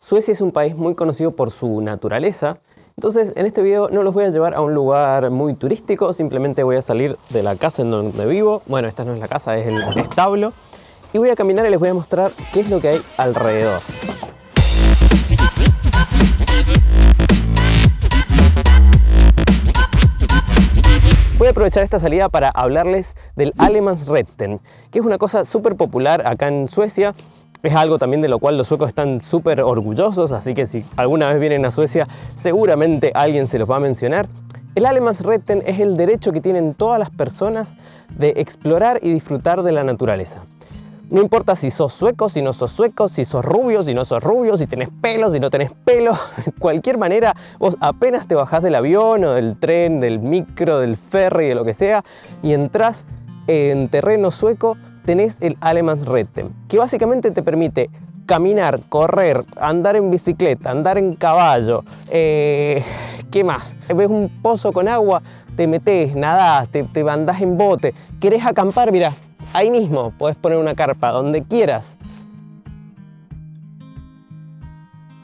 Suecia es un país muy conocido por su naturaleza, entonces en este video no los voy a llevar a un lugar muy turístico, simplemente voy a salir de la casa en donde vivo. Bueno, esta no es la casa, es el establo. Y voy a caminar y les voy a mostrar qué es lo que hay alrededor. Voy a aprovechar esta salida para hablarles del Allemansrätten, que es una cosa súper popular acá en Suecia. Es algo también de lo cual los suecos están súper orgullosos, así que si alguna vez vienen a Suecia, seguramente alguien se los va a mencionar. El Allemansrätten es el derecho que tienen todas las personas de explorar y disfrutar de la naturaleza. No importa si sos sueco, si no sos sueco, si sos rubio, si no sos rubio, si tenés pelo, si no tenés pelo. De cualquier manera, vos apenas te bajás del avión o del tren, del micro, del ferry, de lo que sea, y entrás en terreno sueco, tenés el Allemansrätten, que básicamente te permite caminar, correr, andar en bicicleta, andar en caballo. ¿Qué más? Ves un pozo con agua, te metés, nadás, te andás en bote. ¿Querés acampar? Mirá, ahí mismo podés poner una carpa, donde quieras.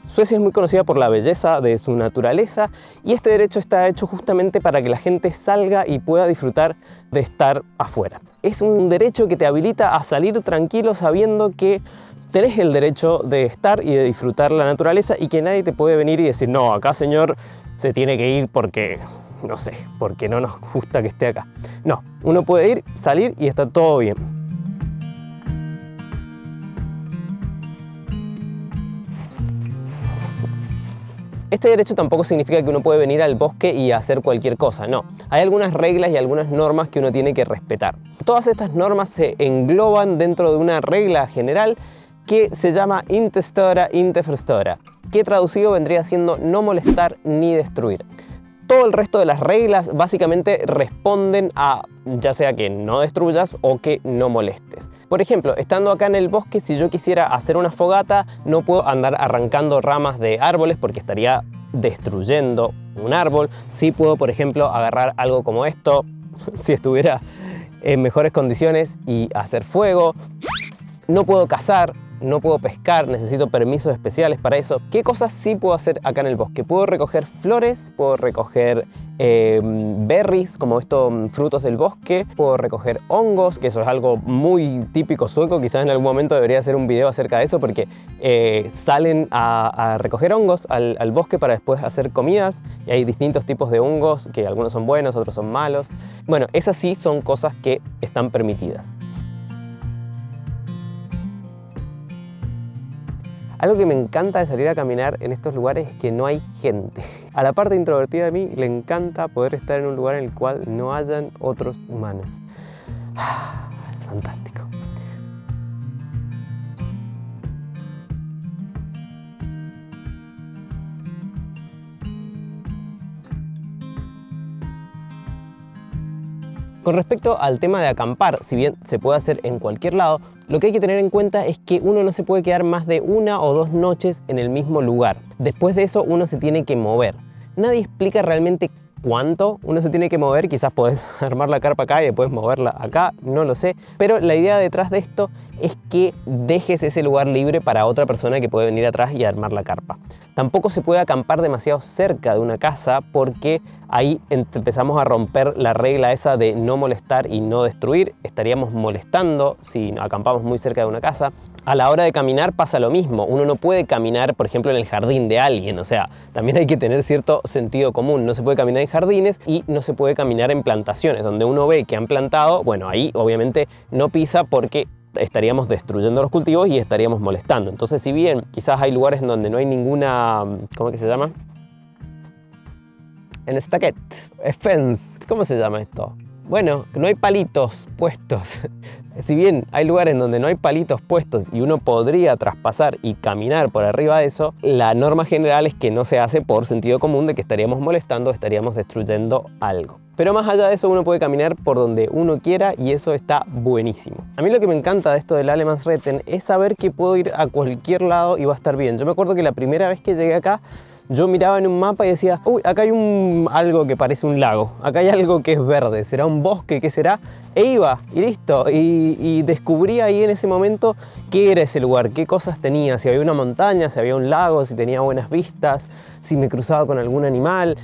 Suecia es muy conocida por la belleza de su naturaleza y este derecho está hecho justamente para que la gente salga y pueda disfrutar de estar afuera. Es un derecho que te habilita a salir tranquilo sabiendo que tenés el derecho de estar y de disfrutar la naturaleza y que nadie te puede venir y decir, no, acá señor se tiene que ir porque, no sé, porque no nos gusta que esté acá. No, uno puede ir, salir y está todo bien. Este derecho tampoco significa que uno puede venir al bosque y hacer cualquier cosa, no. Hay algunas reglas y algunas normas que uno tiene que respetar. Todas estas normas se engloban dentro de una regla general que se llama Inte störa, inte förstöra, que traducido vendría siendo no molestar ni destruir. Todo el resto de las reglas básicamente responden a ya sea que no destruyas o que no molestes. Por ejemplo, estando acá en el bosque, si yo quisiera hacer una fogata, no puedo andar arrancando ramas de árboles porque estaría destruyendo un árbol. Sí puedo, por ejemplo, agarrar algo como esto, si estuviera en mejores condiciones, y hacer fuego. No puedo cazar. No puedo pescar, necesito permisos especiales para eso. ¿Qué cosas sí puedo hacer acá en el bosque? Puedo recoger flores, puedo recoger berries, como estos frutos del bosque, puedo recoger hongos, que eso es algo muy típico sueco. Quizás en algún momento debería hacer un video acerca de eso, porque salen a recoger hongos al bosque para después hacer comidas, y hay distintos tipos de hongos, que algunos son buenos, otros son malos. Bueno, esas sí son cosas que están permitidas. Algo que me encanta de salir a caminar en estos lugares es que no hay gente. A la parte introvertida de mí le encanta poder estar en un lugar en el cual no hayan otros humanos. Es fantástico. Con respecto al tema de acampar, si bien se puede hacer en cualquier lado, lo que hay que tener en cuenta es que uno no se puede quedar más de 1 o 2 noches en el mismo lugar. Después de eso uno se tiene que mover. Nadie explica realmente cuánto uno se tiene que mover. Quizás podés armar la carpa acá y después moverla acá, no lo sé. Pero la idea detrás de esto es que dejes ese lugar libre para otra persona que puede venir atrás y armar la carpa. Tampoco se puede acampar demasiado cerca de una casa porque ahí empezamos a romper la regla esa de no molestar y no destruir. Estaríamos molestando si acampamos muy cerca de una casa. A la hora de caminar pasa lo mismo. Uno no puede caminar, por ejemplo, en el jardín de alguien. O sea, también hay que tener cierto sentido común. No se puede caminar en jardines y no se puede caminar en plantaciones. Donde uno ve que han plantado, bueno, ahí obviamente no pisa porque estaríamos destruyendo los cultivos y estaríamos molestando. Entonces, si bien quizás hay lugares en donde no hay ninguna... ¿Cómo es que se llama? En stacket, fence. ¿Cómo se llama esto? Bueno, no hay palitos puestos. Si bien hay lugares en donde no hay palitos puestos y uno podría traspasar y caminar por arriba de eso, la norma general es que no se hace por sentido común de que estaríamos molestando, estaríamos destruyendo algo. Pero más allá de eso uno puede caminar por donde uno quiera y eso está buenísimo. A mí lo que me encanta de esto del Allemansrätten es saber que puedo ir a cualquier lado y va a estar bien. Yo me acuerdo que la primera vez que llegué acá yo miraba en un mapa y decía, uy, acá hay algo que parece un lago, acá hay algo que es verde, ¿será un bosque? ¿Qué será? E iba, y listo, y descubrí ahí en ese momento qué era ese lugar, qué cosas tenía, si había una montaña, si había un lago, si tenía buenas vistas, si me cruzaba con algún animal.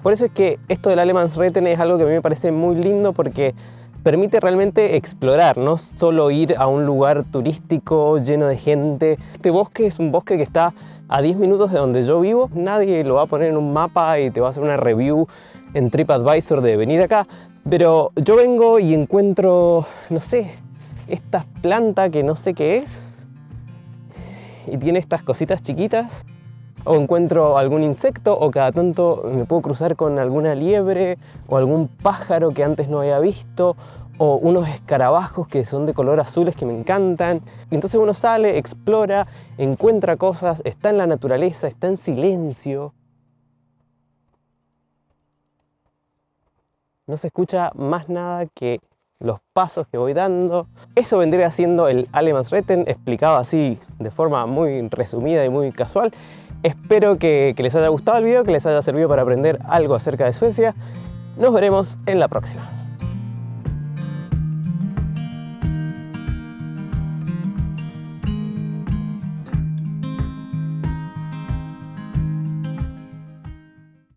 Por eso es que esto del Allemansretten es algo que a mí me parece muy lindo, porque permite realmente explorar, no solo ir a un lugar turístico lleno de gente. Este bosque es un bosque que está a 10 minutos de donde yo vivo. Nadie lo va a poner en un mapa y te va a hacer una review en TripAdvisor de venir acá. Pero yo vengo y encuentro, no sé, esta planta que no sé qué es. Y tiene estas cositas chiquitas. O encuentro algún insecto, o cada tanto me puedo cruzar con alguna liebre o algún pájaro que antes no había visto, o unos escarabajos que son de color azules que me encantan. Y entonces uno sale, explora, encuentra cosas, está en la naturaleza, está en silencio. No se escucha más nada que los pasos que voy dando. Eso vendría siendo el Allemansretten, explicado así de forma muy resumida y muy casual. Espero que les haya gustado el video, que les haya servido para aprender algo acerca de Suecia. Nos veremos en la próxima.